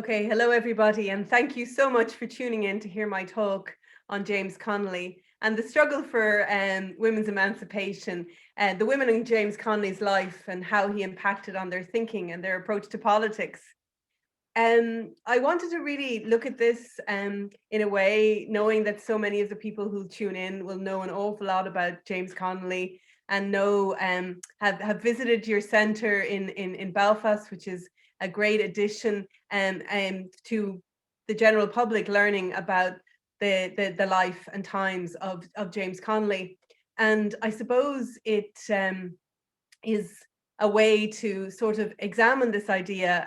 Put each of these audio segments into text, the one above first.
Okay, hello everybody, and thank you so much for tuning in to hear my talk on James Connolly and the struggle for women's emancipation, the women in James Connolly's life and how he impacted on their thinking and their approach to politics. I wanted to really look at this in a way, knowing that so many of the people who tune in will know an awful lot about James Connolly and know have visited your centre in Belfast, which is a great addition to the general public learning about the life and times of James Connolly. And I suppose it is a way to sort of examine this idea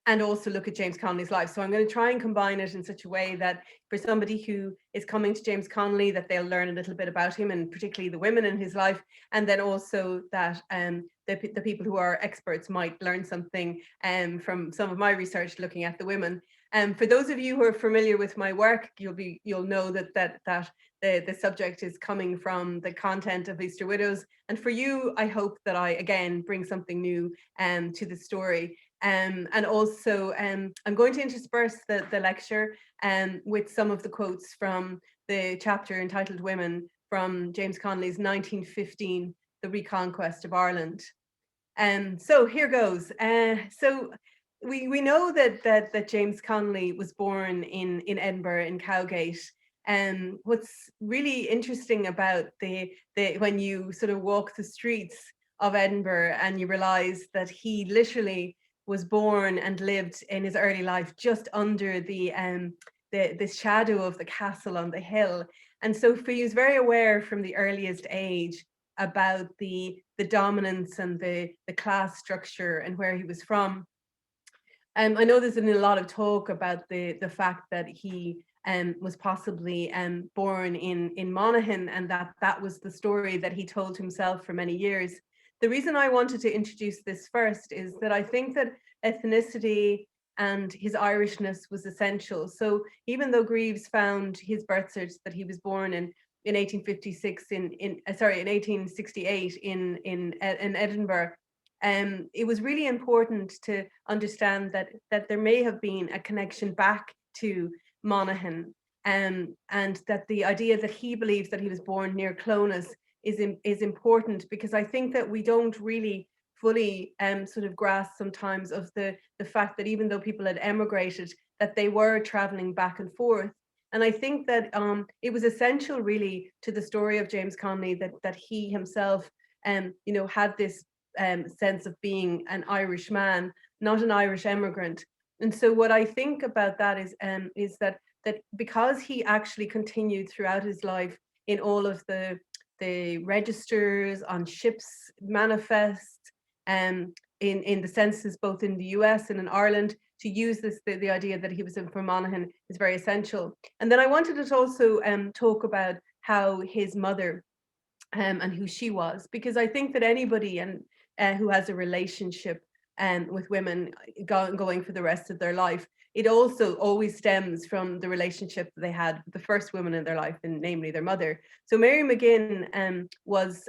and also look at James Connolly's life. So I'm going to try and combine it in such a way that for somebody who is coming to James Connolly, that they'll learn a little bit about him and particularly the women in his life, and then also that the people who are experts might learn something from some of my research looking at the women. For those of you who are familiar with my work, you'll know that the subject is coming from the content of Easter Widows. And for you, I hope that I again bring something new to the story. And also, I'm going to intersperse the lecture with some of the quotes from the chapter entitled Women from James Connolly's 1915, The Reconquest of Ireland. So here goes. So we know that James Connolly was born in Edinburgh in Cowgate. And what's really interesting about the when you sort of walk the streets of Edinburgh and you realize that he literally was born and lived in his early life just under the shadow of the castle on the hill. And so he was very aware from the earliest age about the dominance and the class structure and where he was from. I know there's been a lot of talk about the fact that he was possibly born in Monaghan, and that was the story that he told himself for many years. The reason I wanted to introduce this first is that I think that ethnicity and his Irishness was essential. So even though Greaves found his birth cert that he was born in 1856 in 1868 in Edinburgh, it was really important to understand that there may have been a connection back to Monaghan, and that the idea that he believes that he was born near Clones is important, because I think that we don't really fully sort of grasp sometimes of the fact that even though people had emigrated, that they were traveling back and forth. And I think that it was essential really to the story of James Connolly that he himself had this sense of being an Irish man, not an Irish immigrant. And so what I think about that is that because he actually continued throughout his life in all of the registers on ships, manifests, in the census both in the US and in Ireland, to use this the idea that he was from Monaghan is very essential. And then I wanted to also talk about how his mother and who she was, because I think that anybody who has a relationship with women going for the rest of their life, it also always stems from the relationship that they had with the first woman in their life, and namely their mother. So Mary McGinn was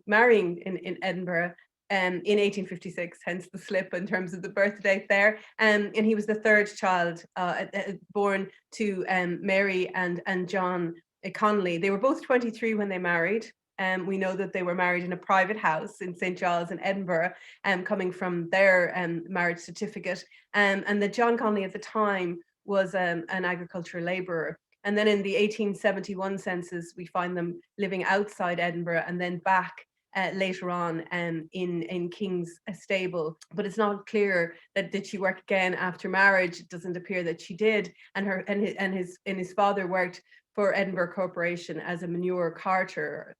marrying in Edinburgh in 1856, hence the slip in terms of the birth date there. And he was the third child born to Mary and John Connolly. They were both 23 when they married. We know that they were married in a private house in St. Giles in Edinburgh, coming from their marriage certificate. And that John Connolly at the time was an agricultural labourer. And then in the 1871 census, we find them living outside Edinburgh and then back later on in King's Stable. But it's not clear that did she work again after marriage. It doesn't appear that she did. And his father worked for Edinburgh Corporation as a manure carter,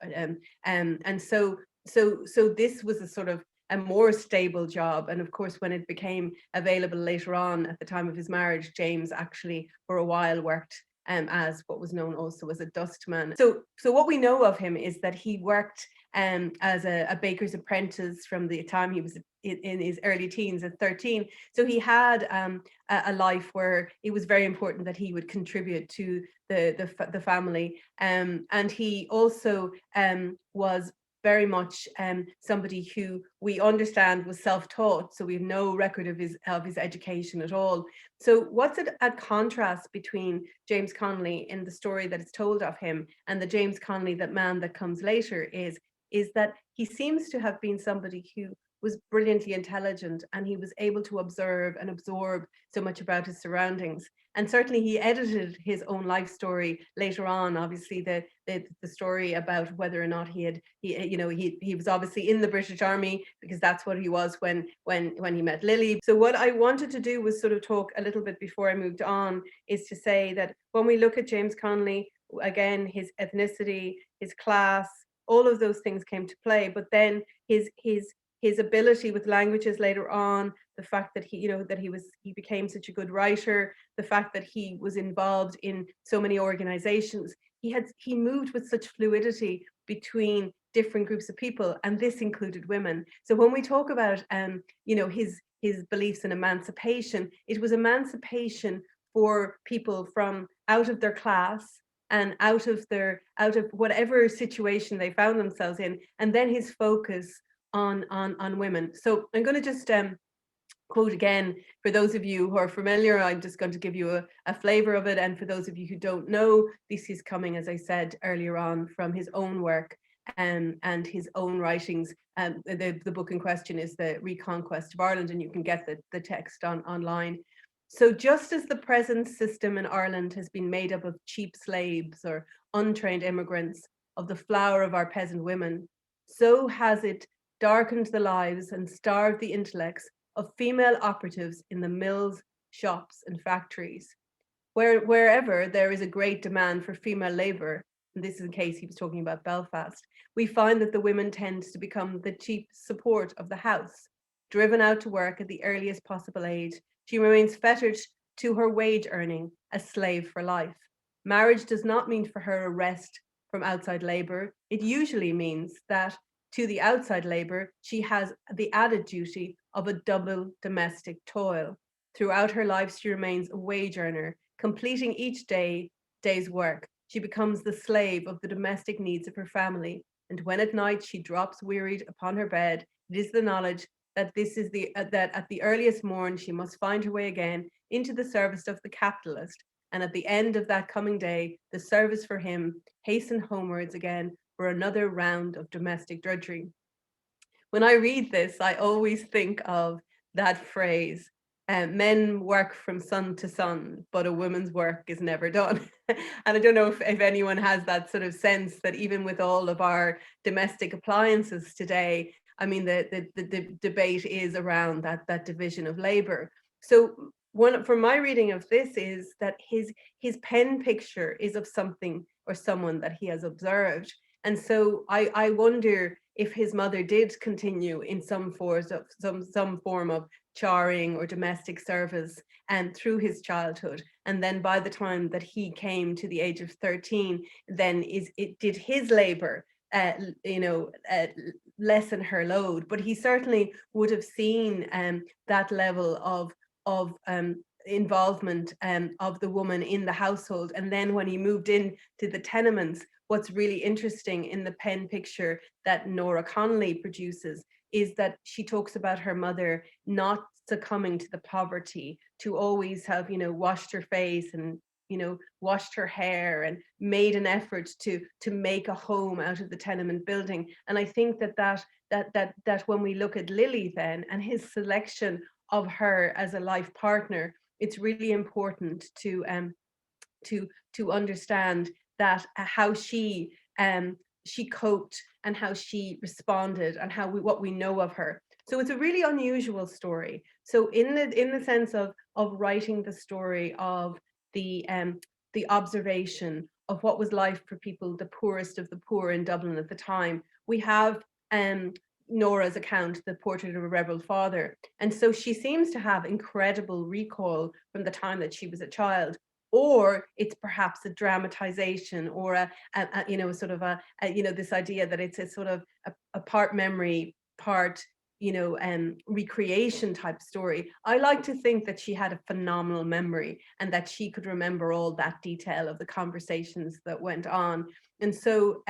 and so this was a sort of a more stable job. And of course, when it became available later on at the time of his marriage, James actually for a while worked as what was known also as a dustman. So what we know of him is that he worked as a baker's apprentice from the time he was in his early teens at 13. So he had a life where it was very important that he would contribute to the family, and he also was very much somebody who we understand was self-taught, so we have no record of his education at all. So what's it at contrast between James Connolly in the story that is told of him and the James Connolly, that man that comes later, is that he seems to have been somebody who was brilliantly intelligent, and he was able to observe and absorb so much about his surroundings. And certainly he edited his own life story later on. Obviously, the story about whether or not he was obviously in the British Army, because that's what he was when he met Lillie. So what I wanted to do was sort of talk a little bit before I moved on, is to say that when we look at James Connolly, again, his ethnicity, his class, all of those things came to play. But then his ability with languages later on, the fact that he became such a good writer, the fact that he was involved in so many organizations, he moved with such fluidity between different groups of people, and this included women. So when we talk about his beliefs in emancipation, it was emancipation for people from out of their class and out of whatever situation they found themselves in, and then his focus on women. So I'm going to just quote again, for those of you who are familiar. I'm just going to give you a flavor of it, and for those of you who don't know, this is coming, as I said earlier on, from his own work and his own writings. The book in question is The Reconquest of Ireland, and you can get the text online. So just as the present system in Ireland has been made up of cheap slaves or untrained immigrants, of the flower of our peasant women, so has it darkened the lives and starved the intellects of female operatives in the mills, shops, and factories. Wherever there is a great demand for female labour, and this is in case he was talking about Belfast, we find that the women tend to become the chief support of the house. Driven out to work at the earliest possible age, she remains fettered to her wage earning, a slave for life. Marriage does not mean for her a rest from outside labour. It usually means that to the outside labour, she has the added duty of a double domestic toil. Throughout her life, she remains a wage earner, completing each day's work. She becomes the slave of the domestic needs of her family. And when at night she drops wearied upon her bed, it is the knowledge that that at the earliest morn she must find her way again into the service of the capitalist, and at the end of that coming day, the service for him hasten homewards again for another round of domestic drudgery. When I read this, I always think of that phrase, men work from sun to sun, but a woman's work is never done. And I don't know if anyone has that sort of sense that even with all of our domestic appliances today, I mean, the debate is around that division of labor. So one from my reading of this is that his pen picture is of something or someone that he has observed. And so I wonder if his mother did continue in some form of charring or domestic service and through his childhood, and then by the time that he came to the age of 13, then did his labor lessen her load. But he certainly would have seen that level of involvement of the woman in the household. And then when he moved in to the tenements, what's really interesting in the pen picture that Nora Connolly produces is that she talks about her mother not succumbing to the poverty, to always have, washed her face and, washed her hair and made an effort to make a home out of the tenement building. And I think that when we look at Lillie then and his selection of her as a life partner, it's really important to understand that how she coped and how she responded and what we know of her. So it's a really unusual story. So in the sense of writing the story of the observation of what was life for people, the poorest of the poor in Dublin at the time, we have Nora's account, The Portrait of a Rebel Father. And so she seems to have incredible recall from the time that she was a child. Or it's perhaps a dramatization or this idea that it's a sort of a part memory, part recreation type story. I like to think that she had a phenomenal memory and that she could remember all that detail of the conversations that went on. And so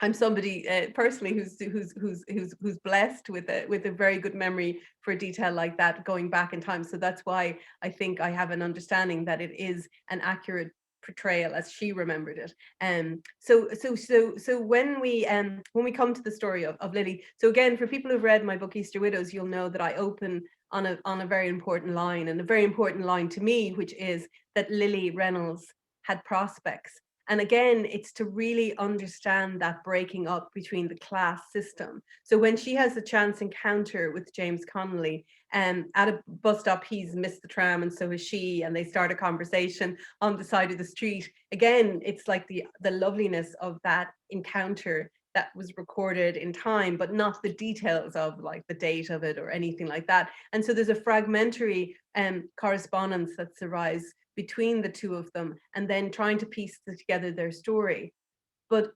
I'm somebody personally who's blessed with a very good memory for detail like that, going back in time. So that's why I think I have an understanding that it is an accurate portrayal as she remembered it. So when we come to the story of Lillie, so again, for people who've read my book Easter Widows, you'll know that I open on a very important line, and a very important line to me, which is that Lillie Reynolds had prospects. And again, it's to really understand that breaking up between the class system. So when she has a chance encounter with James Connolly, at a bus stop, he's missed the tram and so has she, and they start a conversation on the side of the street. Again, it's like the loveliness of that encounter that was recorded in time, but not the details of like the date of it or anything like that. And so there's a fragmentary correspondence that's arise between the two of them, and then trying to piece together their story. But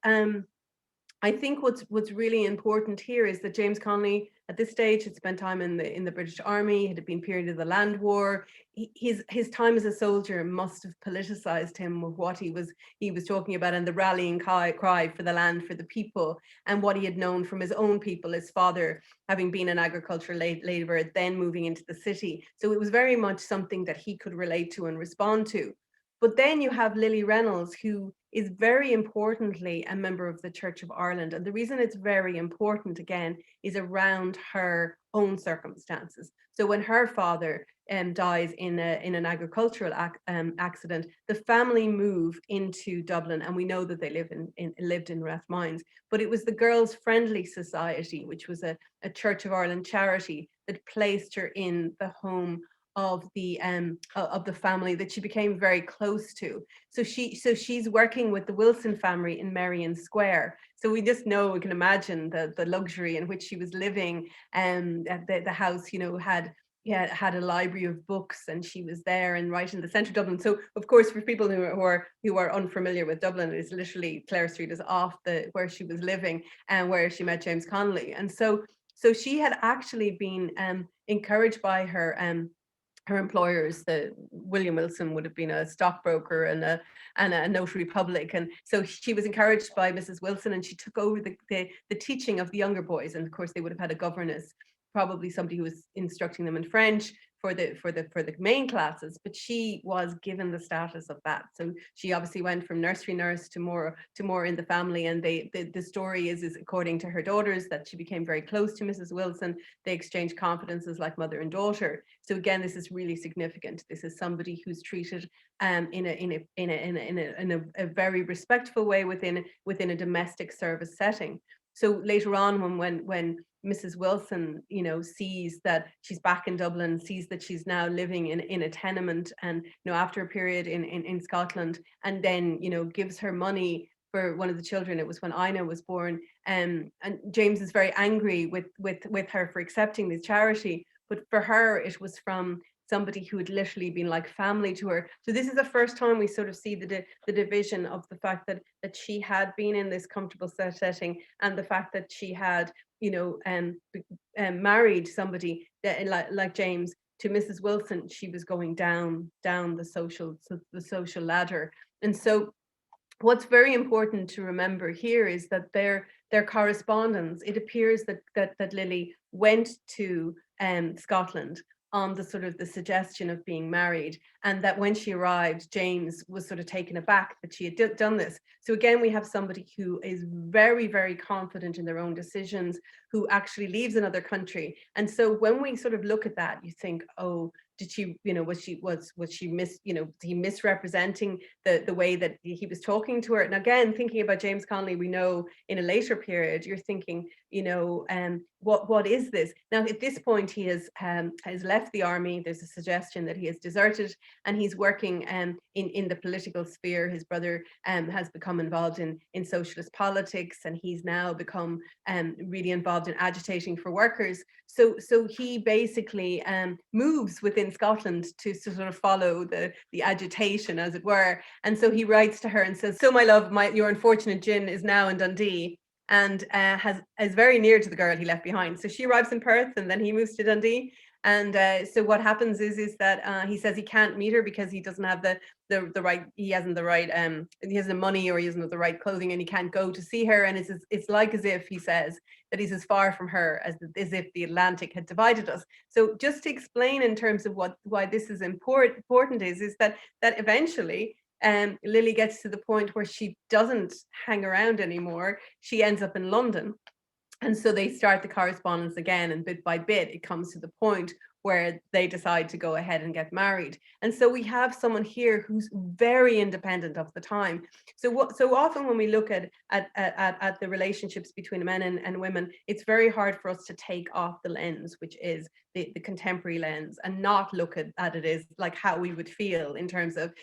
I think what's really important here is that James Connolly, at this stage, had spent time in the British Army. It had been period of the Land War. His time as a soldier must have politicized him with what he was talking about, and the rallying cry for the land, for the people, and what he had known from his own people, his father having been an agricultural laborer, then moving into the city. So it was very much something that he could relate to and respond to. But then you have Lillie Reynolds, who is very importantly a member of the Church of Ireland. And the reason it's very important, again, is around her own circumstances. So when her father dies in an agricultural accident, the family move into Dublin, and we know that they lived in Rathmines. But it was the Girls Friendly Society, which was a Church of Ireland charity, that placed her in the home of the family that she became very close to. So she's working with the Wilson family in Merrion Square. So we just know, we can imagine the luxury in which she was living. The house, had a library of books, and she was there and right in the centre of Dublin. So of course, for people who are unfamiliar with Dublin, it's literally Clare Street is off where she was living and where she met James Connolly. And so she had actually been encouraged by her employers. The William Wilson would have been a stockbroker and a notary public, and so she was encouraged by Mrs. Wilson, and she took over the teaching of the younger boys. And of course, they would have had a governess, probably somebody who was instructing them in French for the main classes, but she was given the status of that. So she obviously went from nursery nurse to more in the family. And the story is according to her daughters that she became very close to Mrs. Wilson. They exchanged confidences like mother and daughter. So again, this is really significant. This is somebody who's treated in a very respectful way within a domestic service setting. So later on, when Mrs. Wilson, sees that she's back in Dublin, sees that she's now living in a tenement, and after a period in Scotland, and then gives her money for one of the children. It was when Ina was born, and James is very angry with her for accepting this charity. But for her, it was from somebody who had literally been like family to her. So this is the first time we sort of see the division of the fact that she had been in this comfortable setting, and the fact that she had, married somebody that, like James, to Mrs. Wilson. She was going down the social ladder. And so what's very important to remember here is that their correspondence, it appears that Lillie went to Scotland on the sort of the suggestion of being married, and that when she arrived, James was sort of taken aback that she had done this. So again, we have somebody who is very, very confident in their own decisions, who actually leaves another country. And so when we sort of look at that, you think, oh, did she, was he misrepresenting the way that he was talking to her? And again, thinking about James Connolly, we know in a later period, you're thinking, what is this? Now, at this point, he has left the army. There's a suggestion that he has deserted, and he's working in the political sphere. His brother has become involved in socialist politics, and he's now become really involved in agitating for workers. So he basically moves within Scotland to sort of follow the agitation, as it were. And so he writes to her and says, "So my love, your unfortunate Jin is now in Dundee, and is very near to the girl he left behind." So she arrives in Perth, and then he moves to Dundee. And so what happens is that he says he can't meet her because he doesn't have the right, he hasn't the money, or he doesn't have the right clothing, and he can't go to see her. And it's like as if, he says, that he's as far from her as if the Atlantic had divided us. So just to explain in terms of why this is important is that eventually Lillie gets to the point where she doesn't hang around anymore. She ends up in London. And so they start the correspondence again, and bit by bit, it comes to the point where they decide to go ahead and get married. And so we have someone here who's very independent of the time. So often when we look at the relationships between men and women, it's very hard for us to take off the lens, which is the contemporary lens, and not look at it as like how we would feel in terms of,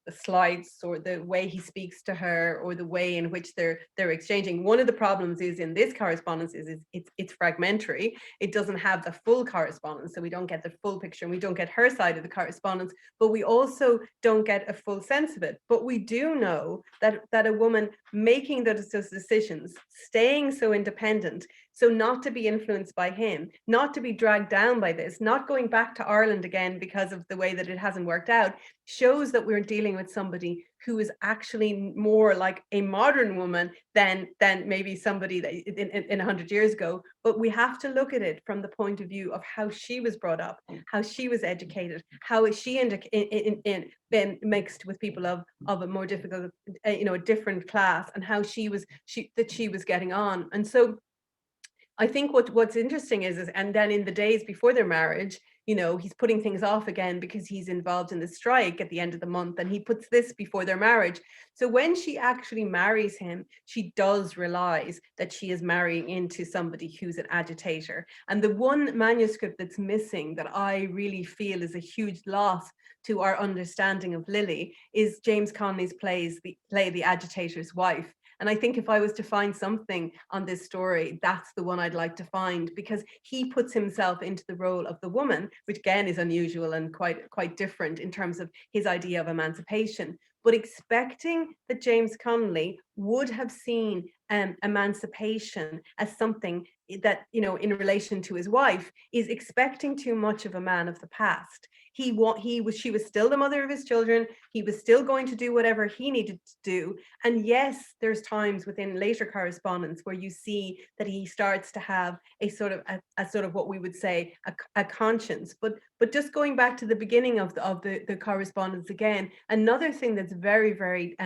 the slides, or the way he speaks to her, or the way in which they're exchanging. One of the problems is in this correspondence is it's fragmentary. It doesn't have the full correspondence, so we don't get the full picture, and we don't get her side of the correspondence, but we also don't get a full sense of it. But we do know that a woman making those decisions, staying so independent, so not to be influenced by him, not to be dragged down by this, not going back to Ireland again because of the way that it hasn't worked out, shows that we're dealing with somebody who is actually more like a modern woman than maybe somebody that in 100 years ago. But we have to look at it from the point of view of how she was brought up, how she was educated, how she been mixed with people of a more difficult, a different class, and how she was getting on. And so I think what's interesting is and then in the days before their marriage, he's putting things off again because he's involved in the strike at the end of the month, and he puts this before their marriage. So when she actually marries him, she does realize that she is marrying into somebody who's an agitator. And the one manuscript that's missing, that I really feel is a huge loss to our understanding of Lillie, is James Connolly's play The Agitator's Wife. And I think if I was to find something on this story, that's the one I'd like to find, because he puts himself into the role of the woman, which again is unusual and quite different in terms of his idea of emancipation. But expecting that James Connolly would have seen emancipation as something that, in relation to his wife, is expecting too much of a man of the past. She was still the mother of his children. He was still going to do whatever he needed to do. And yes, there's times within later correspondence where you see that he starts to have a sort of what we would say a conscience. But just going back to the beginning of the correspondence again, another thing that's very, very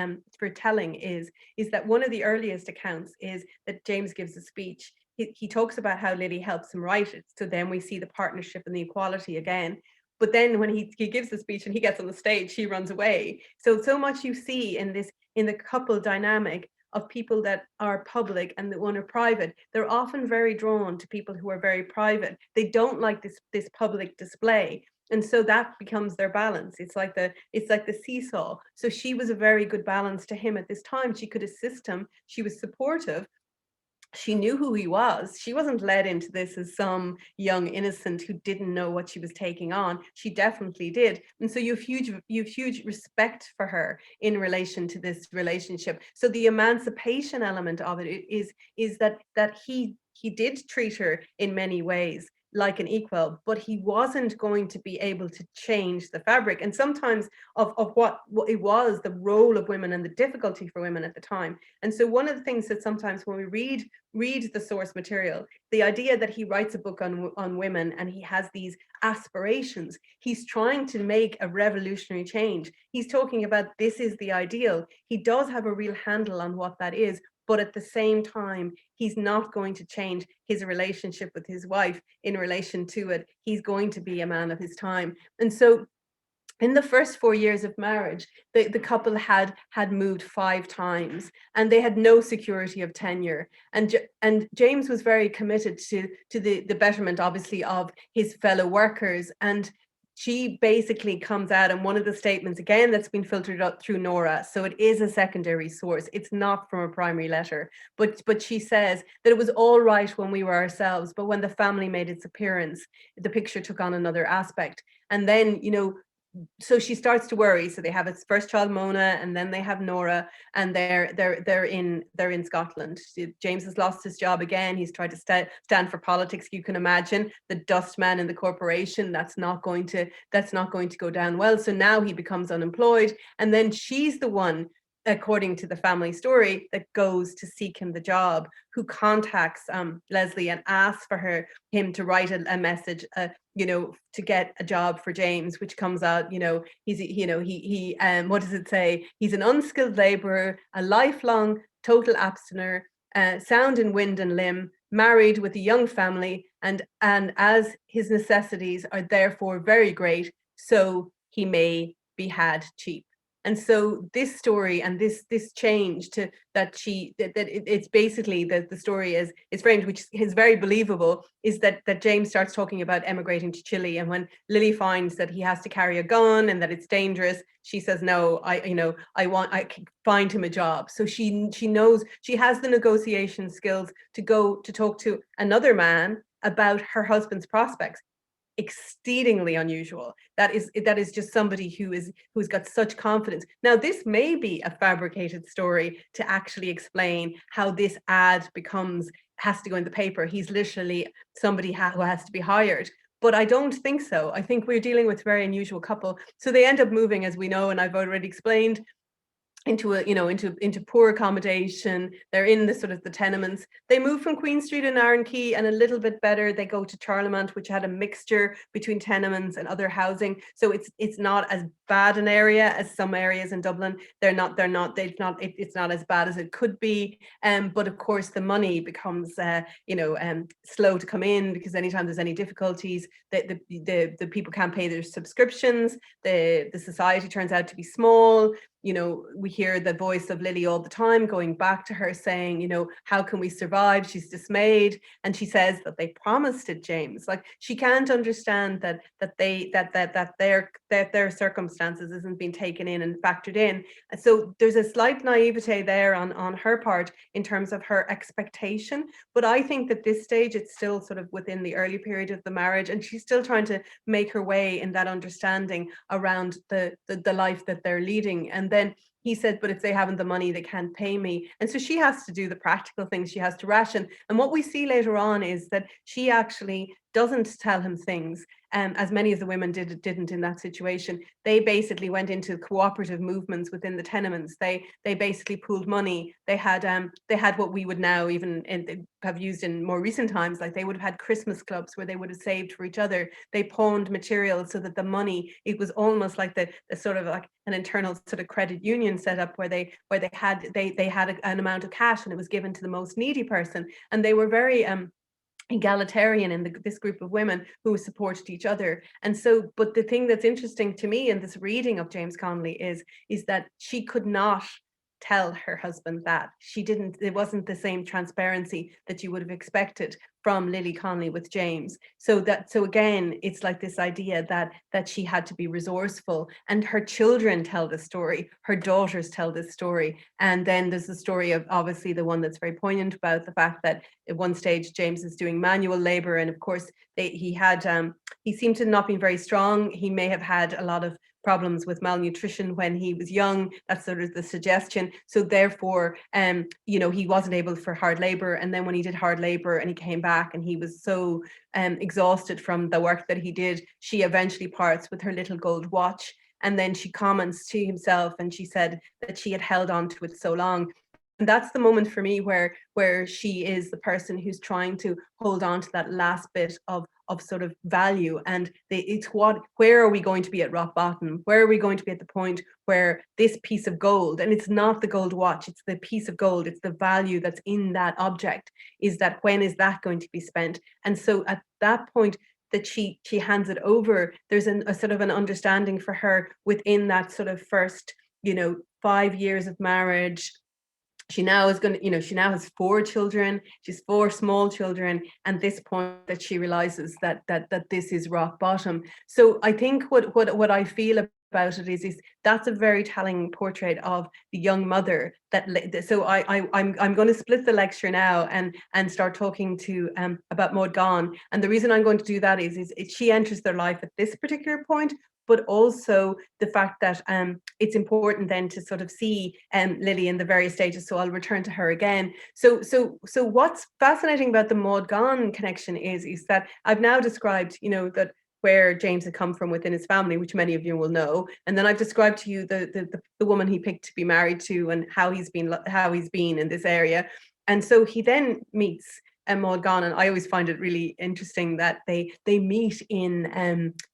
telling is that one of the earliest accounts is that James gives a speech. He talks about how Lillie helps him write it. So then we see the partnership and the equality again. But then when he gives the speech and he gets on the stage, she runs away. So much you see in the couple dynamic of people that are public and the one are private. They're often very drawn to people who are very private. They don't like this public display. And so that becomes their balance. It's like the seesaw. So she was a very good balance to him at this time. She could assist him. She was supportive. She knew who he was. She wasn't led into this as some young innocent who didn't know what she was taking on. She definitely did. And so you have huge respect for her in relation to this relationship. So the emancipation element of it is that he did treat her in many ways like an equal, but he wasn't going to be able to change the fabric. And sometimes of what it was, the role of women and the difficulty for women at the time. And so one of the things that sometimes when we read the source material, the idea that he writes a book on women and he has these aspirations, he's trying to make a revolutionary change. He's talking about this is the ideal. He does have a real handle on what that is, but at the same time, he's not going to change his relationship with his wife in relation to it. He's going to be a man of his time. And so in the first 4 years of marriage, the couple had moved 5 times, and they had no security of tenure. And James was very committed to the betterment, obviously, of his fellow workers. And she basically comes out, and one of the statements, again, that's been filtered out through Nora, so it is a secondary source. It's not from a primary letter, but she says that it was all right when we were ourselves, but when the family made its appearance, the picture took on another aspect. And then, so she starts to worry. So they have its first child, Mona, and then they have Nora, and they're in Scotland. James has lost his job again. He's tried to stand for politics. You can imagine the dustman in the corporation. That's not going to go down well. So now he becomes unemployed, and then she's the one, according to the family story, that goes to seek him the job, who contacts Leslie and asks for him to write a message, to get a job for James, which comes out, he what does it say? He's an unskilled laborer, a lifelong total abstainer, sound in wind and limb, married with a young family, and as his necessities are therefore very great, so he may be had cheap. And so this story and this change to that it's basically the story is framed, which is very believable, is that James starts talking about emigrating to Chile, and when Lillie finds that he has to carry a gun and that it's dangerous, she says, no, I can find him a job. So she knows, she has the negotiation skills to go to talk to another man about her husband's prospects. Exceedingly unusual. That is just somebody who's got such confidence. Now, this may be a fabricated story to actually explain how this ad has to go in the paper. He's literally somebody who has to be hired. But I don't think so. I think we're dealing with a very unusual couple. So they end up moving, as we know, and I've already explained, into poor accommodation. They're in the sort of the tenements. They move from Queen Street in Arran-Key, and a little bit better, they go to Charlemont, which had a mixture between tenements and other housing. So it's not as bad an area as some areas in Dublin. It's not as bad as it could be. But of course the money becomes slow to come in, because anytime there's any difficulties, the people can't pay their subscriptions. The society turns out to be small. We hear the voice of Lillie all the time going back to her saying, how can we survive? She's dismayed. And she says that they promised it, James. Like, she can't understand that their circumstances isn't being taken in and factored in. And so there's a slight naivete there on her part in terms of her expectation. But I think that this stage, it's still sort of within the early period of the marriage, and she's still trying to make her way in that understanding around the life that they're leading. And then he said, but if they haven't the money, they can't pay me. And so she has to do the practical things. She has to ration. And what we see later on is that she actually doesn't tell him things, as many of the women didn't in that situation. They basically went into cooperative movements within the tenements. They basically pooled money. They had what we would now even have used in more recent times, like they would have had Christmas clubs where they would have saved for each other. They pawned materials so that the money, it was almost like the sort of like an internal sort of credit union set up where they had an amount of cash, and it was given to the most needy person. And they were very egalitarian in this group of women who supported each other. And so, but the thing that's interesting to me in this reading of James Connolly is that she could not tell her husband that. It wasn't the same transparency that you would have expected from Lillie Connolly with James. So again, it's like this idea that she had to be resourceful, and her children tell the story, her daughters tell this story. And then there's the story of, obviously, the one that's very poignant about the fact that at one stage James is doing manual labor, and of course he seemed to not be very strong. He may have had a lot of problems with malnutrition when he was young. That's sort of the suggestion. So therefore, he wasn't able for hard labor. And then when he did hard labor and he came back and he was so exhausted from the work that he did, she eventually parts with her little gold watch. And then she comments to himself, and she said that she had held on to it so long. And that's the moment for me where she is the person who's trying to hold on to that last bit of sort of value. And where are we going to be at rock bottom? Where are we going to be at the point where this piece of gold, and it's not the gold watch, it's the piece of gold, it's the value that's in that object, when is that going to be spent? And so at that point that she hands it over, there's a sort of an understanding for her within that sort of first 5 years of marriage. She now has 4 children. She's 4 small children, and this point that she realizes that this is rock bottom. So I think what I feel about it is that's a very telling portrait of the young mother. So I'm going to split the lecture now and start talking about Maud Gonne. And the reason I'm going to do that is she enters their life at this particular point, but also the fact that it's important then to sort of see Lillie in the various stages. So I'll return to her again. So what's fascinating about the Maud Gonne connection is that I've now described, that where James had come from within his family, which many of you will know, and then I've described to you the woman he picked to be married to and how he's been in this area. And so he then meets Maud Gonne, and I always find it really interesting that they meet in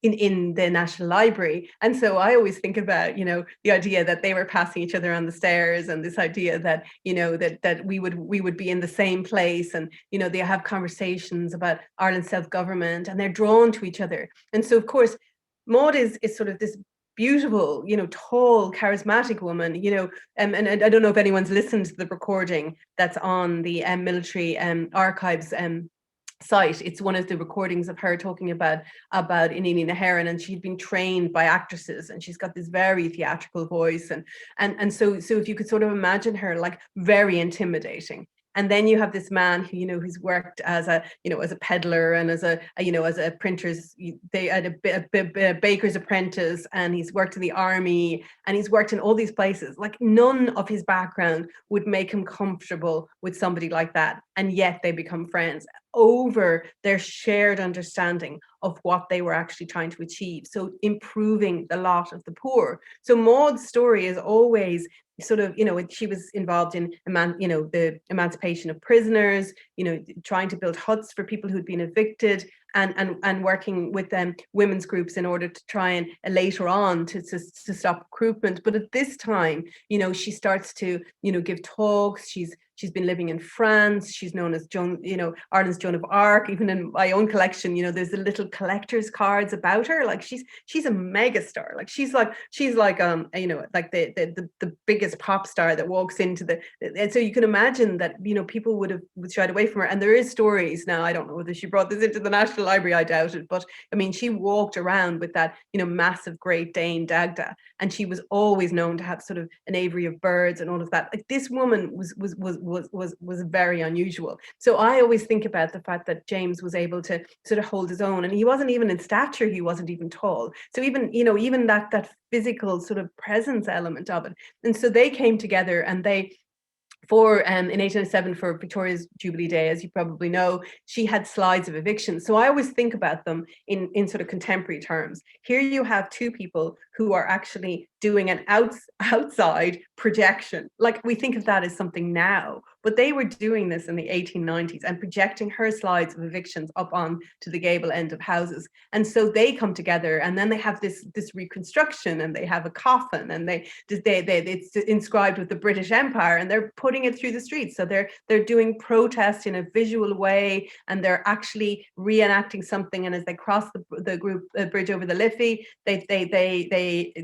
the National Library. And so I always think about, the idea that they were passing each other on the stairs, and this idea that, that we would be in the same place, and, they have conversations about Ireland's self-government, and they're drawn to each other. And so, of course, Maud is sort of this beautiful, tall, charismatic woman, and I don't know if anyone's listened to the recording that's on the military archives site. It's one of the recordings of her talking about Inini Naharan, and she'd been trained by actresses, and she's got this very theatrical voice, and so if you could sort of imagine her like very intimidating. And then you have this man who, who's worked as a peddler and as a printer's, they had a baker's apprentice, and he's worked in the army, and he's worked in all these places. Like, none of his background would make him comfortable with somebody like that. And yet they become friends over their shared understanding of what they were actually trying to achieve. So improving the lot of the poor. So Maud's story is always sort of, she was involved in the emancipation of prisoners, trying to build huts for people who'd been evicted, and working with women's groups in order to try and later on to stop recruitment. But at this time, she starts to give talks. She's been living in France. She's known as Ireland's Joan of Arc. Even in my own collection, there's the little collector's cards about her. Like, she's a megastar. Like, she's like like the biggest pop star that walks into and so you can imagine that people would have shied away from her. And there is stories now. I don't know whether she brought this into the National Library. I doubt it. But I mean, she walked around with that massive Great Dane Dagda, and she was always known to have sort of an aviary of birds and all of that. Like, this woman was very unusual. So I always think about the fact that James was able to sort of hold his own, and he wasn't even in stature, he wasn't even tall. So even that physical sort of presence element of it. And so they came together, and they in 1807, for Victoria's Jubilee Day, as you probably know, she had slides of eviction. So I always think about them in sort of contemporary terms. Here you have two people who are actually doing an outside projection. Like, we think of that as something now, but they were doing this in the 1890s and projecting her slides of evictions up on to the gable end of houses. And so they come together, and then they have this reconstruction, and they have a coffin, and it's inscribed with the British Empire, and they're putting it through the streets. So they're doing protest in a visual way, and they're actually reenacting something. And as they cross the bridge over the Liffey,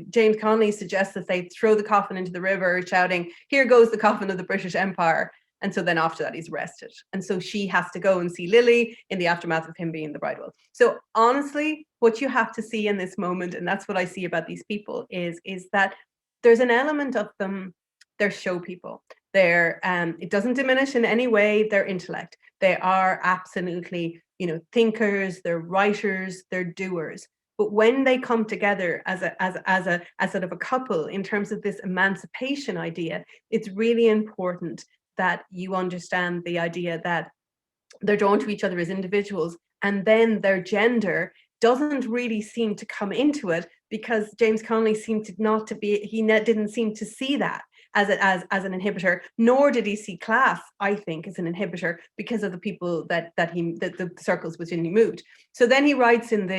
James Connolly suggests that they throw the coffin into the river, shouting, "Here goes the coffin of the British Empire." And so then after that, he's arrested. And so she has to go and see Lillie in the aftermath of him being the bridal. So honestly, what you have to see in this moment, and that's what I see about these people, is that there's an element of them, they're show people. It doesn't diminish in any way their intellect. They are absolutely, thinkers, they're writers, they're doers. But when they come together as sort of a couple in terms of this emancipation idea, it's really important that you understand the idea that they're drawn to each other as individuals, and then their gender doesn't really seem to come into it, because James Connolly seemed didn't seem to see that as an inhibitor, nor did he see class, I think, as an inhibitor, because of the people that the circles within he moved. So then he writes in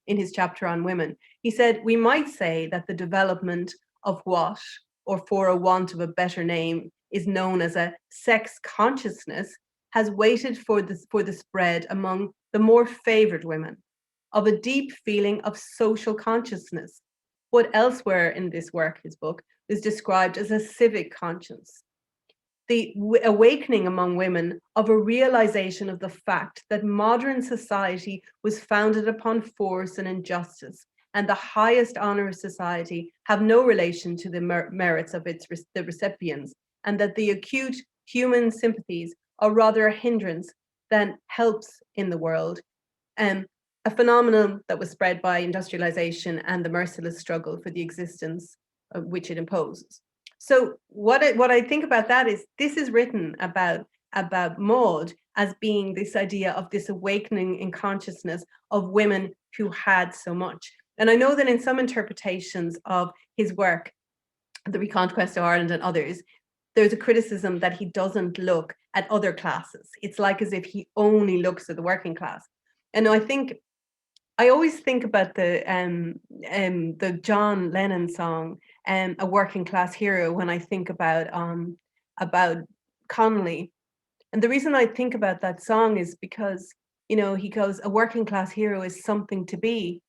his chapter on women, he said, "We might say that the development of what, or for a want of a better name, is known as a sex consciousness, has waited for the spread among the more favored women of a deep feeling of social consciousness. What elsewhere in this work, his book, is described as a civic conscience. The awakening among women of a realization of the fact that modern society was founded upon force and injustice, and the highest honor of society have no relation to the merits of the recipients, and that the acute human sympathies are rather a hindrance than helps in the world, a phenomenon that was spread by industrialization and the merciless struggle for the existence of which it imposes. So what I think about that is this is written about Maud as being this idea of this awakening in consciousness of women who had so much. And I know that in some interpretations of his work, The Reconquest of Ireland and others, there's a criticism that he doesn't look at other classes. It's like as if he only looks at the working class. And I always think about the John Lennon song, "A Working Class Hero," when I think about Connolly. And the reason I think about that song is because, he goes, "A working class hero is something to be."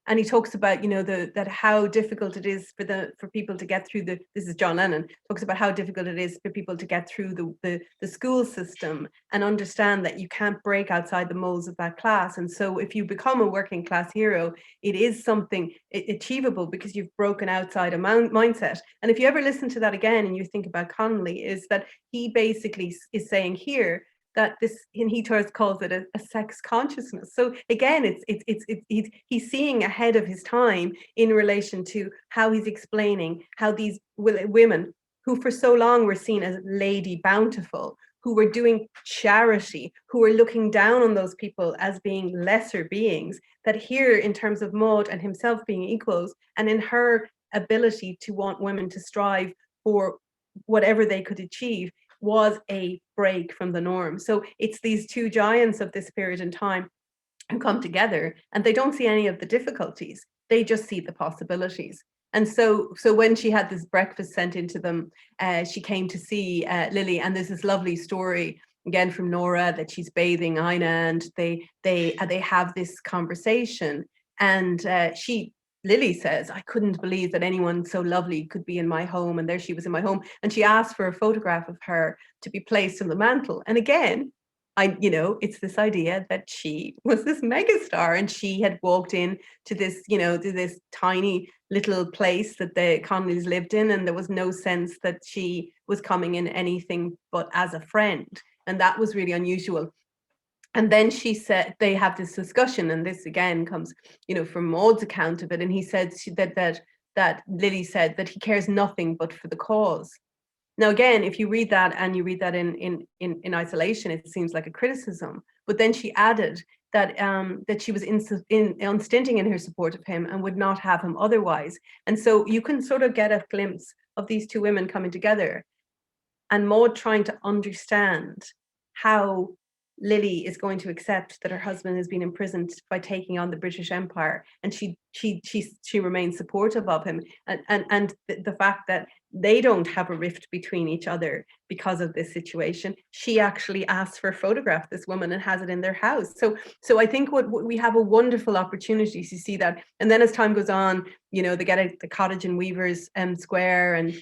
And he talks about, that how difficult it is for people to get through this is John Lennon, talks about how difficult it is for people to get through the school system and understand that you can't break outside the molds of that class. And so if you become a working class hero, it is something achievable because you've broken outside a mindset. And if you ever listen to that again and you think about Connolly, is that he basically is saying here that this, and he calls it a sex consciousness. So again, he's seeing ahead of his time in relation to how he's explaining how these women who for so long were seen as Lady Bountiful, who were doing charity, who were looking down on those people as being lesser beings, that here in terms of Maud and himself being equals, and in her ability to want women to strive for whatever they could achieve, was a break from the norm. So it's these two giants of this period in time who come together, and they don't see any of the difficulties. They just see the possibilities. And so when she had this breakfast sent into them, she came to see Lillie, and there's this lovely story again from Nora that she's bathing Ina, and they have this conversation, and Lillie says, "I couldn't believe that anyone so lovely could be in my home." And there she was in my home. And she asked for a photograph of her to be placed on the mantle. And again, it's this idea that she was this megastar, and she had walked in to this, to this tiny little place that the Connollys lived in. And there was no sense that she was coming in anything but as a friend. And that was really unusual. And then she said, they have this discussion, and this again comes, from Maud's account of it. And he said that Lillie said that he cares nothing but for the cause. Now, again, if you read that and you read that in isolation, it seems like a criticism. But then she added that that she was unstinting in her support of him and would not have him otherwise. And so you can sort of get a glimpse of these two women coming together, and Maud trying to understand how Lillie is going to accept that her husband has been imprisoned by taking on the British Empire, and she remains supportive of him, and the fact that they don't have a rift between each other because of this situation. She actually asks for a photograph of this woman and has it in their house. So I think what we have a wonderful opportunity to see that. And then as time goes on, they get the cottage in Weaver's Square and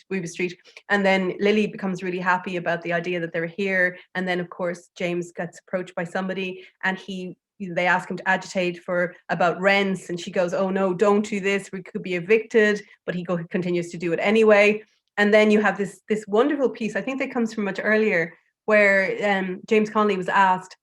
Weaver Street. And then Lillie becomes really happy about the idea that they're here. And then, of course, James gets approached by somebody, and they ask him to agitate about rents. And she goes, "Oh, no, don't do this. We could be evicted." But he continues to do it anyway. And then you have this wonderful piece, I think that comes from much earlier, where James Connolly was asked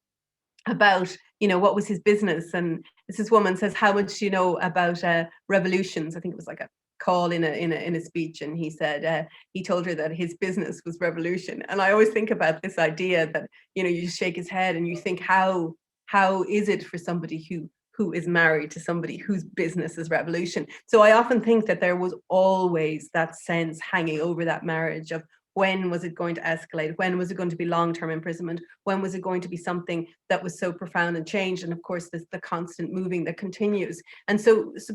about, what was his business. And this woman says, "How much do you know about revolutions?" I think it was like a call in a speech, and he said he told her that his business was revolution. And I always think about this idea that you just shake his head and you think, how is it for somebody who is married to somebody whose business is revolution? So I often think that there was always that sense hanging over that marriage of, when was it going to escalate? When was it going to be long-term imprisonment? When was it going to be something that was so profound and changed? And of course, there's the constant moving that continues. And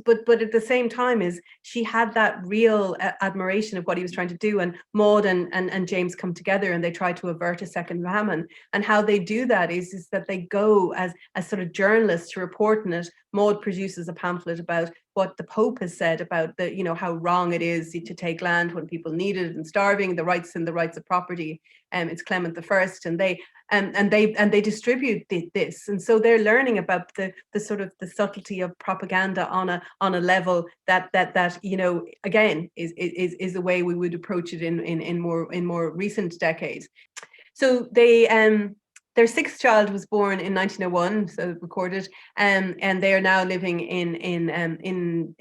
but at the same time, she had that real admiration of what he was trying to do. And Maud and James come together, and they try to avert a second famine. And how they do that is that they go as sort of journalists to report on it. Maud produces a pamphlet about what the Pope has said about how wrong it is to take land when people need it and starving, the rights of property. It's Clement I, and they distribute this, and so they're learning about the sort of the subtlety of propaganda on a level that again is the way we would approach it in more recent decades. So they their sixth child was born in 1901, so recorded, and they are now living in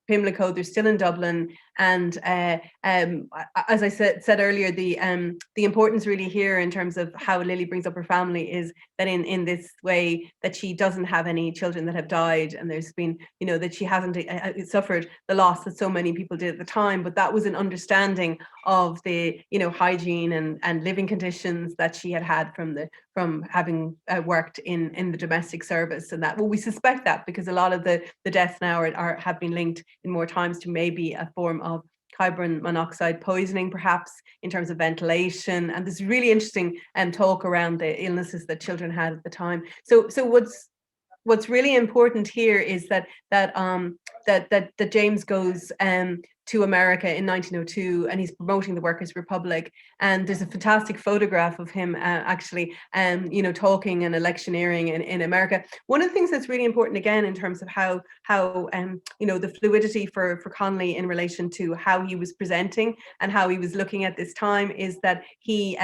Pimlico. They're still in Dublin, and as I said earlier, the importance really here in terms of how Lillie brings up her family is that in this way that she doesn't have any children that have died, and there's been, you know, that she hasn't suffered the loss that so many people did at the time, but that was an understanding of the, you know, hygiene and living conditions that she had from having worked in the domestic service. And that, well, we suspect that because a lot of the deaths now have been linked in more times to maybe a form of carbon monoxide poisoning, perhaps, in terms of ventilation. And this really interesting talk around the illnesses that children had at the time. So what's really important here is that James goes to America in 1902, and he's promoting the Workers' Republic. And there's a fantastic photograph of him actually, you know, talking and electioneering in America. One of the things that's really important, again, in terms of how you know, the fluidity for Connolly in relation to how he was presenting and how he was looking at this time, is that he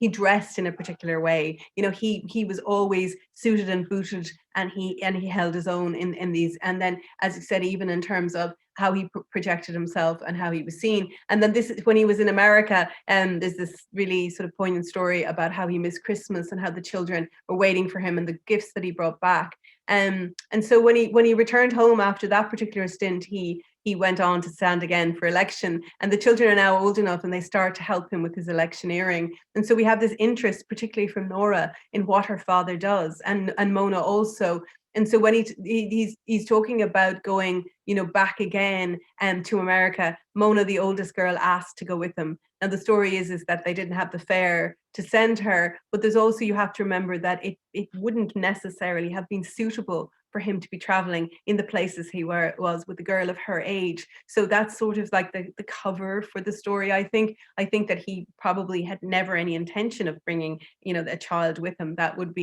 dressed in a particular way. You know, he was always suited and booted, and he held his own in these. And then, as you said, even in terms of how he projected himself and how he was seen. And then this is when he was in America, and there's this really sort of poignant story about how he missed Christmas and how the children were waiting for him and the gifts that he brought back. And so when he returned home after that particular stint, he went on to stand again for election, and the children are now old enough and they start to help him with his electioneering. And so we have this interest, particularly from Nora, in what her father does, and Mona also. And so when he's talking about going, you know, back again to America, Mona, the oldest girl, asked to go with him. Now the story is that they didn't have the fare to send her, but there's also, you have to remember that it wouldn't necessarily have been suitable for him to be traveling in the places he was with a girl of her age. So that's sort of like the cover for the story. I think that he probably had never any intention of bringing, you know, a child with him. That would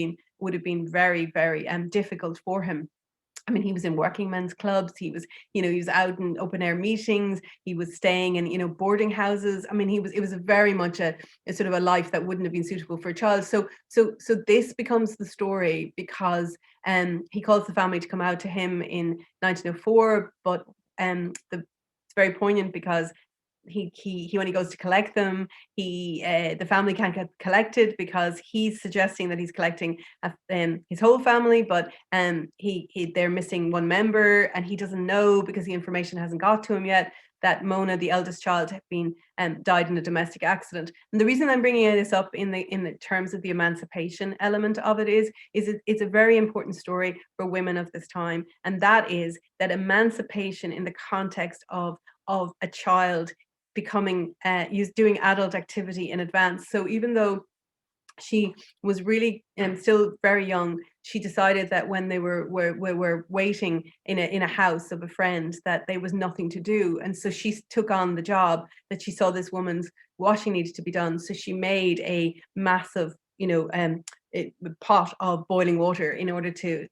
have been very, very difficult for him. I mean, he was in working men's clubs. He was, you know, he was out in open air meetings. He was staying in, you know, boarding houses. I mean, it was a very much a sort of a life that wouldn't have been suitable for a child. So this becomes the story because he calls the family to come out to him in 1904, but it's very poignant because he when he goes to collect them, the family can't get collected because he's suggesting that he's collecting his whole family, but they're missing one member, and he doesn't know, because the information hasn't got to him yet, that Mona, the eldest child, had been died in a domestic accident. And the reason I'm bringing this up in the terms of the emancipation element of it is it's a very important story for women of this time, and that is that emancipation in the context of a child becoming doing adult activity in advance. So even though she was really still very young, she decided that when they were waiting in a house of a friend, that there was nothing to do, and so she took on the job that she saw this woman's washing needed to be done. So she made a massive, you know, pot of boiling water in order to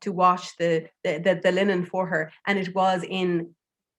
wash the linen for her, and it was in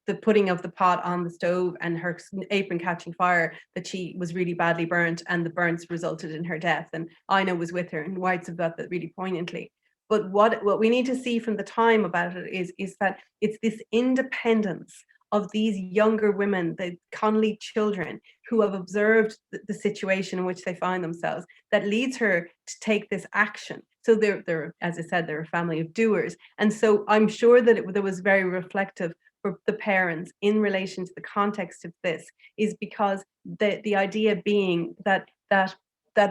the putting of the pot on the stove and her apron catching fire that she was really badly burnt, and the burns resulted in her death. And Ina was with her and writes about that really poignantly. But what we need to see from the time about it is that it's this independence of these younger women, the Connolly children, who have observed the situation in which they find themselves, that leads her to take this action. So they're, as I said, they're a family of doers. And so I'm sure that it was very reflective for the parents in relation to the context of this, is because the idea being that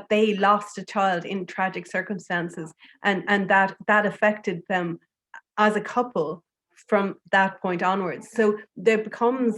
they lost a child in tragic circumstances, and that affected them as a couple from that point onwards. So there becomes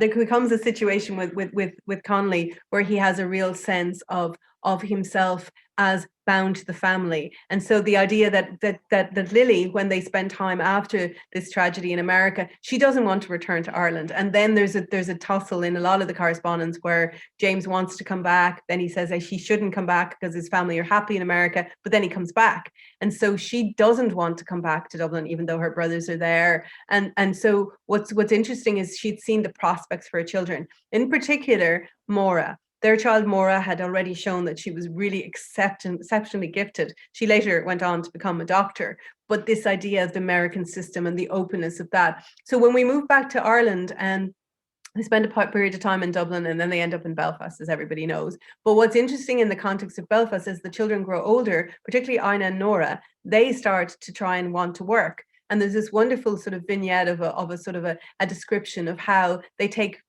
a situation with Connolly where he has a real sense of himself as bound to the family. And so the idea that Lillie, when they spend time after this tragedy in America, she doesn't want to return to Ireland. And then there's a tussle in a lot of the correspondence where James wants to come back, then he says that she shouldn't come back because his family are happy in America, but then he comes back. And so she doesn't want to come back to Dublin, even though her brothers are there. And so what's interesting is she'd seen the prospects for her children, in particular Maura. Their child, Maura, had already shown that she was really exceptionally gifted. She later went on to become a doctor, but this idea of the American system and the openness of that. So when we move back to Ireland, and they spend a period of time in Dublin, and then they end up in Belfast, as everybody knows. But what's interesting in the context of Belfast, as the children grow older, particularly Ina and Nora, they start to try and want to work. And there's this wonderful sort of vignette of a sort of a description of how they take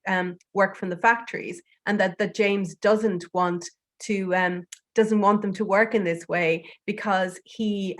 work from the factories, and that James doesn't want them to work in this way, because he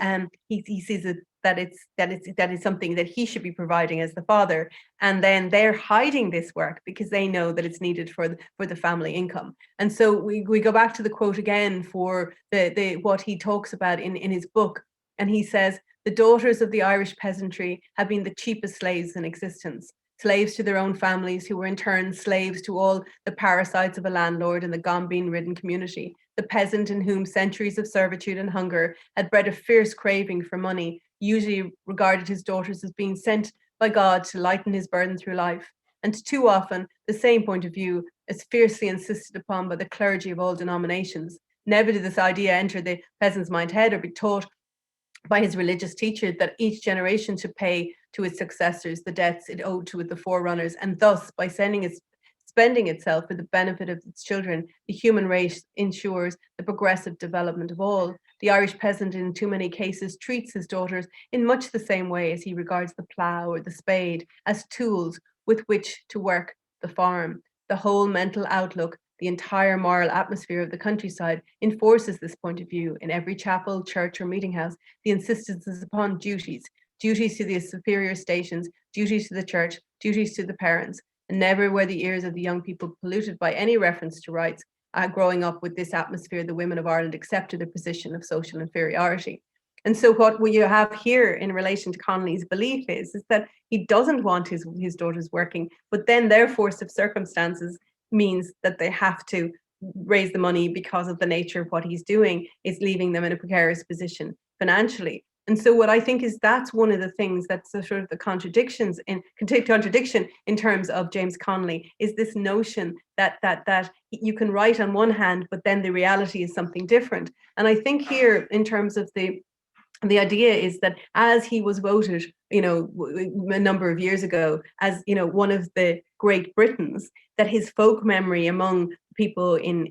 sees it that it's something that he should be providing as the father, and then they're hiding this work because they know that it's needed for the family income. And so we go back to the quote again for the what he talks about in his book, and he says, "The daughters of the Irish peasantry have been the cheapest slaves in existence. Slaves to their own families, who were in turn slaves to all the parasites of a landlord in the gombeen-ridden community. The peasant, in whom centuries of servitude and hunger had bred a fierce craving for money, usually regarded his daughters as being sent by God to lighten his burden through life. And too often, the same point of view is fiercely insisted upon by the clergy of all denominations. Never did this idea enter the peasant's mind head or be taught by his religious teacher that each generation should pay to its successors the debts it owed to the forerunners, and thus, by spending itself for the benefit of its children, the human race ensures the progressive development of all. The Irish peasant, in too many cases, treats his daughters in much the same way as he regards the plough or the spade, as tools with which to work the farm. The whole mental outlook, the entire moral atmosphere of the countryside enforces this point of view. In every chapel, church, or meeting house, the insistence is upon duties to the superior stations, duties to the church, duties to the parents, and never were the ears of the young people polluted by any reference to rights. Growing up with this atmosphere, the women of Ireland accepted a position of social inferiority." And so what you have here in relation to Connolly's belief is that he doesn't want his daughters working, but then their force of circumstances means that they have to raise the money because of the nature of what he's doing is leaving them in a precarious position financially. And so what I think is that's one of the things that's the sort of the contradiction in terms of James Connolly, is this notion that you can write on one hand, but then the reality is something different. And I think here, in terms of the idea is that as he was voted, a number of years ago as, one of the great Britons, that his folk memory among people in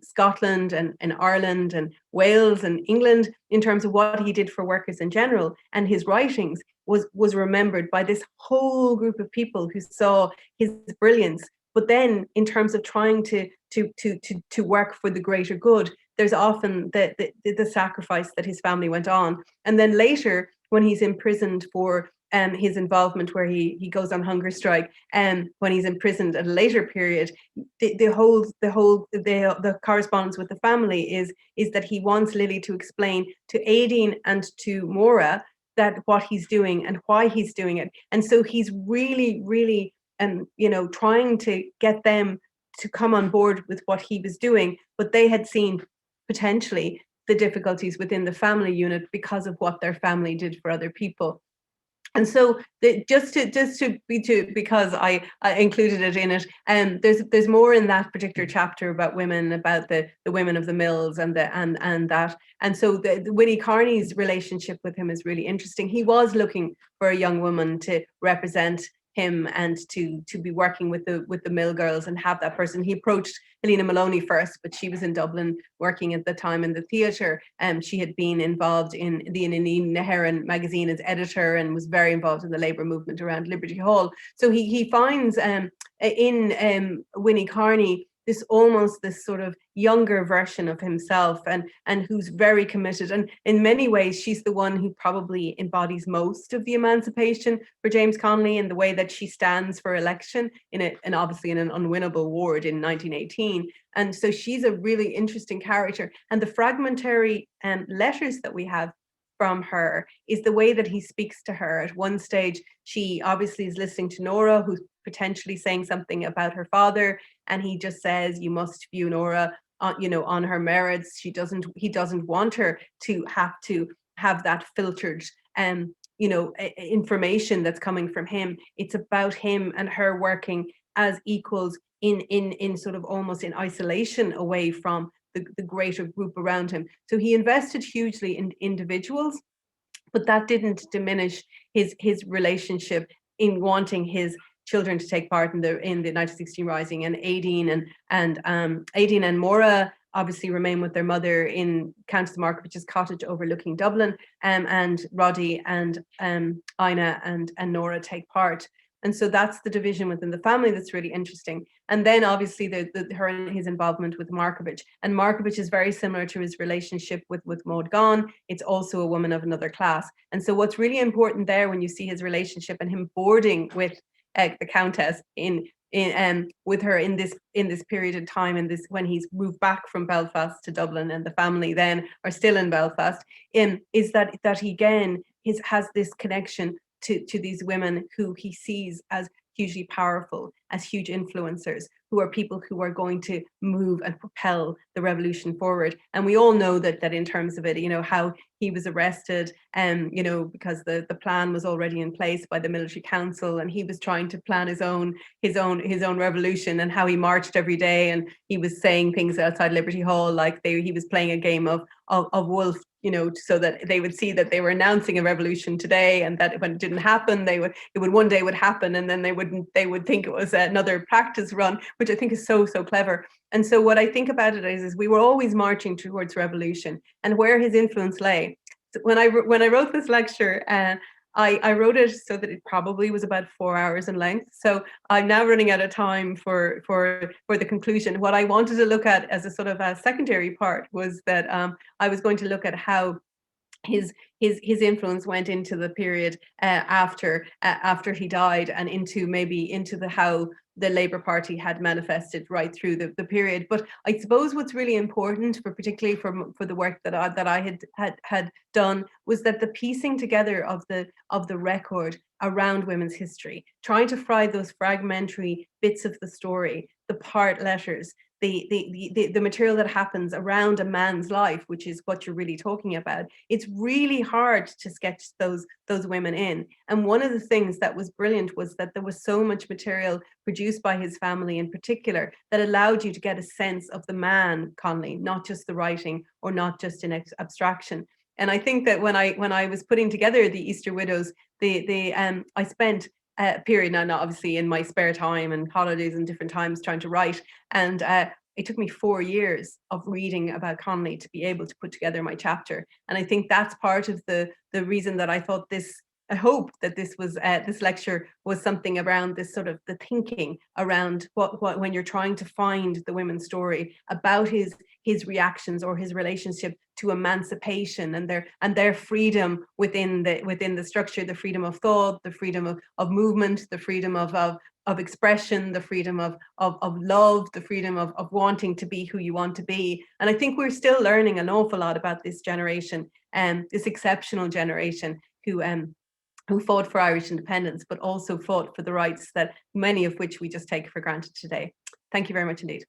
Scotland and in Ireland and Wales and England, in terms of what he did for workers in general, and his writings was remembered by this whole group of people who saw his brilliance. But then, in terms of trying to work for the greater good, there's often the sacrifice that his family went on. And then later, when he's imprisoned for his involvement, where he goes on hunger strike, and when he's imprisoned at a later period, the correspondence with the family is that he wants Lillie to explain to Aideen and to Maura that what he's doing and why he's doing it. And so he's really, really trying to get them to come on board with what he was doing, but they had seen potentially the difficulties within the family unit because of what their family did for other people. And so because I included it in it, and there's more in that particular chapter about women, about the women of the mills and that. And so the Winnie Carney's relationship with him is really interesting. He was looking for a young woman to represent him and to be working with the mill girls and have that person. He approached Helena Maloney first, but she was in Dublin working at the time in the theatre, and she had been involved in the Inine Naharan magazine as editor and was very involved in the labour movement around Liberty Hall. So he finds in Winnie Carney this sort of younger version of himself, and who's very committed. And in many ways, she's the one who probably embodies most of the emancipation for James Connolly, in the way that she stands for election and obviously in an unwinnable ward in 1918. And so she's a really interesting character. And the fragmentary letters that we have from her is the way that he speaks to her. At one stage, she obviously is listening to Nora, who's potentially saying something about her father, and he just says, "You must view Nora on her merits." He doesn't want her to have that filtered information that's coming from him. It's about him and her working as equals in sort of almost in isolation away from the greater group around him. So he invested hugely in individuals, but that didn't diminish his relationship in wanting his children to take part in the 1916 rising. And Aideen and Maura obviously remain with their mother in Countess Markovich's cottage overlooking Dublin, and Roddy and Ina and Nora take part. And so that's the division within the family that's really interesting. And then obviously her and his involvement with Markovich. And Markovich is very similar to his relationship with Maud Gonne. It's also a woman of another class. And so what's really important there when you see his relationship and him boarding with the Countess with her in this period of time, and this when he's moved back from Belfast to Dublin and the family then are still in Belfast, is that he again has this connection to these women who he sees as hugely powerful, as huge influencers, who are people who are going to move and propel the revolution forward. And we all know that in terms of it, how he was arrested, because the plan was already in place by the military council, and he was trying to plan his own revolution, and how he marched every day, and he was saying things outside Liberty Hall like he was playing a game of wolf, so that they would see that they were announcing a revolution today, and that when it didn't happen, it would one day would happen, and then they would think it was another practice run, which I think is so clever. And so what I think about it is we were always marching towards revolution, and where his influence lay. So when I wrote this lecture, I wrote it so that it probably was about 4 hours in length. So I'm now running out of time for the conclusion. What I wanted to look at as a sort of a secondary part was that I was going to look at how his influence went into the period after he died, and into how the Labour Party had manifested right through the period. But I suppose what's really important, particularly for the work that I had done, was that the piecing together of the record around women's history, trying to find those fragmentary bits of the story, the part letters, the material that happens around a man's life, which is what you're really talking about. It's really hard to sketch those women in. And one of the things that was brilliant was that there was so much material produced by his family in particular that allowed you to get a sense of the man Connolly, not just the writing or not just in abstraction. And I think that when I was putting together the Easter Widows, I spent a period, now not obviously in my spare time and holidays and different times trying to write, and it took me 4 years of reading about Connolly to be able to put together my chapter. And I think that's part of the reason that I hope that this lecture was something around this sort of the thinking around what when you're trying to find the women's story, about his reactions or his relationship to emancipation and their freedom within the structure, the freedom of thought, the freedom of movement, the freedom of expression, the freedom of love, the freedom of wanting to be who you want to be. And I think we're still learning an awful lot about this generation, this exceptional generation who fought for Irish independence, but also fought for the rights that many of which we just take for granted today. Thank you very much indeed.